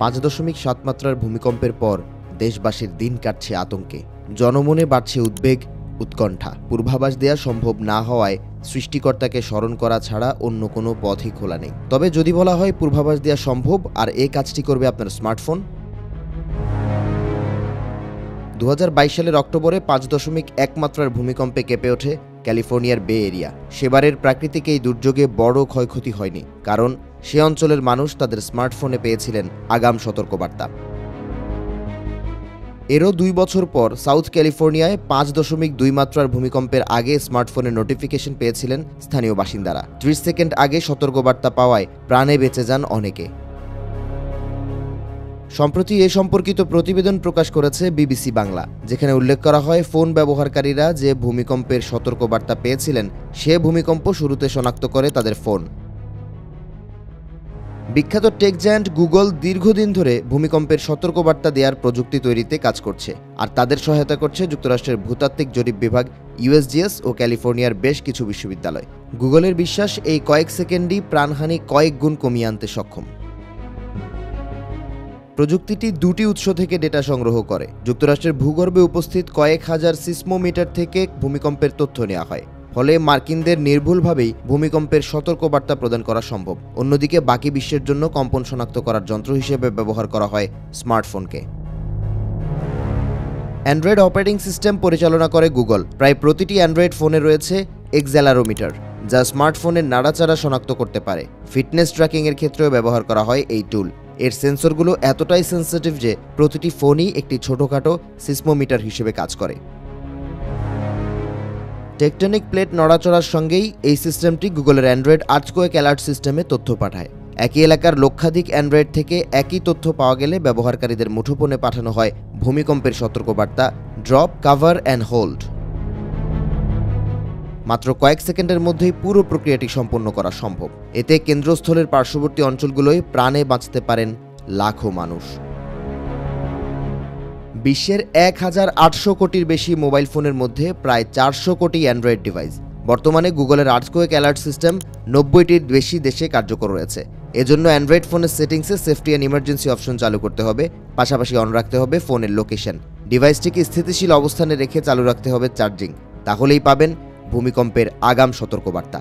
5.7 মাত্রার ভূমিকম্পের পর দেশবাসীর দিন কাটছে আতঙ্কে। জনমনে বাড়ছে উদ্বেগ, উৎকণ্ঠা। পূর্বাভাস দেয়া সম্ভব না হওয়ায় সৃষ্টিকর্তাকে স্মরণ করা ছাড়া অন্য কোনো পথই খোলা নেই। তবে যদি বলা হয় পূর্বাভাস দেওয়া সম্ভব আর এই কাজটি করবে আপনার স্মার্টফোন। 2022 সালের অক্টোবরে 5.1 মাত্রার ভূমিকম্পে কেঁপে ওঠে ক্যালিফোর্নিয়ার বে এরিয়া। সেবারের প্রাকৃতিক এই দুর্যোগে বড় ক্ষয়ক্ষতি হয়নি, কারণ সে অঞ্চলের মানুষ তাদের স্মার্টফোনে পেয়েছিলেন আগাম সতর্কবার্তা। এরও 2 বছর পর সাউথ ক্যালিফোর্নিয়ায় 5.2 মাত্রার ভূমিকম্পের আগে স্মার্টফোনের নোটিফিকেশন পেয়েছিলেন স্থানীয় বাসিন্দারা। 30 সেকেন্ড আগে সতর্কবার্তা পাওয়ায় প্রাণে বেঁচে যান অনেকে। সম্প্রতি এ সম্পর্কিত প্রতিবেদন প্রকাশ করেছে বিবিসি বাংলা, যেখানে উল্লেখ করা হয় ফোন ব্যবহারকারীরা যে ভূমিকম্পের সতর্কবার্তা পেয়েছিলেন সে ভূমিকম্প শুরুতে শনাক্ত করে তাদের ফোন। বিখ্যাত টেক জায়ান্ট গুগল দীর্ঘদিন ধরে ভূমিকম্পের সতর্কবার্তা দেওয়ার প্রযুক্তি তৈরিতে কাজ করছে, আর তাদের সহায়তা করছে যুক্তরাষ্ট্রের ভূতাত্ত্বিক জরিপ বিভাগ USGS ও ক্যালিফোর্নিয়ার বেশ কিছু বিশ্ববিদ্যালয়। গুগলের বিশ্বাস, এই কয়েক সেকেন্ডই প্রাণহানি কয়েক গুণ কমিয়ে আনতে সক্ষম। প্রযুক্তিটি 2টি উৎস থেকে ডেটা সংগ্রহ করে। যুক্তরাষ্ট্রের ভূগর্ভে উপস্থিত কয়েক হাজার সিসমোমিটার থেকে ভূমিকম্পের তথ্য নেওয়া হয়, ফলে মার্কিনদের নির্ভুলভাবেই ভূমিকম্পের সতর্কবার্তা প্রদান করা সম্ভব। অন্যদিকে বাকি বিশ্বের জন্য কম্পন শনাক্ত করার যন্ত্র হিসেবে ব্যবহার করা হয় স্মার্টফোনকে। অ্যান্ড্রয়েড অপারেটিং সিস্টেম পরিচালনা করে গুগল। প্রায় প্রতিটি অ্যান্ড্রয়েড ফোনে রয়েছে এক্সেলারোমিটার, যা স্মার্টফোনের নাড়াচাড়া শনাক্ত করতে পারে। ফিটনেস ট্র্যাকিংয়ের ক্ষেত্রেও ব্যবহার করা হয় এই টুল। এর সেন্সরগুলো এতটাই সেন্সিটিভ যে প্রতিটি ফোনই একটি ছোটখাটো সিসমোমিটার হিসেবে কাজ করে। টেকটনিক প্লেট নড়াচড়ার সঙ্গেই এই সিস্টেমটি গুগলের অ্যান্ড্রয়েড আর্থকোয়েক অ্যালার্ট সিস্টেমে তথ্য পাঠায়। একই এলাকার লক্ষাধিক অ্যান্ড্রয়েড থেকে একই তথ্য পাওয়া গেলে ব্যবহারকারীদের মুঠোফোনে পাঠানো হয় ভূমিকম্পের সতর্কবার্তা ড্রপ, কাভার অ্যান্ড হোল্ড। মাত্র কয়েক সেকেন্ডের মধ্যেই পুরো প্রক্রিয়াটি সম্পন্ন করা সম্ভব। এতে কেন্দ্রস্থলের পার্শ্ববর্তী অঞ্চলগুলোয় প্রাণে বাঁচতে পারেন লাখো মানুষ। বিশ্বের 1800 কোটির বেশি মোবাইল ফোনের মধ্যে প্রায় 400 কোটি অ্যান্ড্রয়েড ডিভাইস। বর্তমানে গুগলের আর্থকোয়েক অ্যালার্ট সিস্টেম 90টির বেশি দেশে কার্যকর রয়েছে। এজন্য অ্যান্ড্রয়েড ফোনের সেটিংসে সেফটি অ্যান্ড ইমার্জেন্সি অপশন চালু করতে হবে, পাশাপাশি অন রাখতে হবে ফোনের লোকেশন। ডিভাইসটিকে স্থিতিশীল অবস্থানে রেখে চালু রাখতে হবে চার্জিং। তাহলেই পাবেন ভূমিকম্পের আগাম সতর্কবার্তা।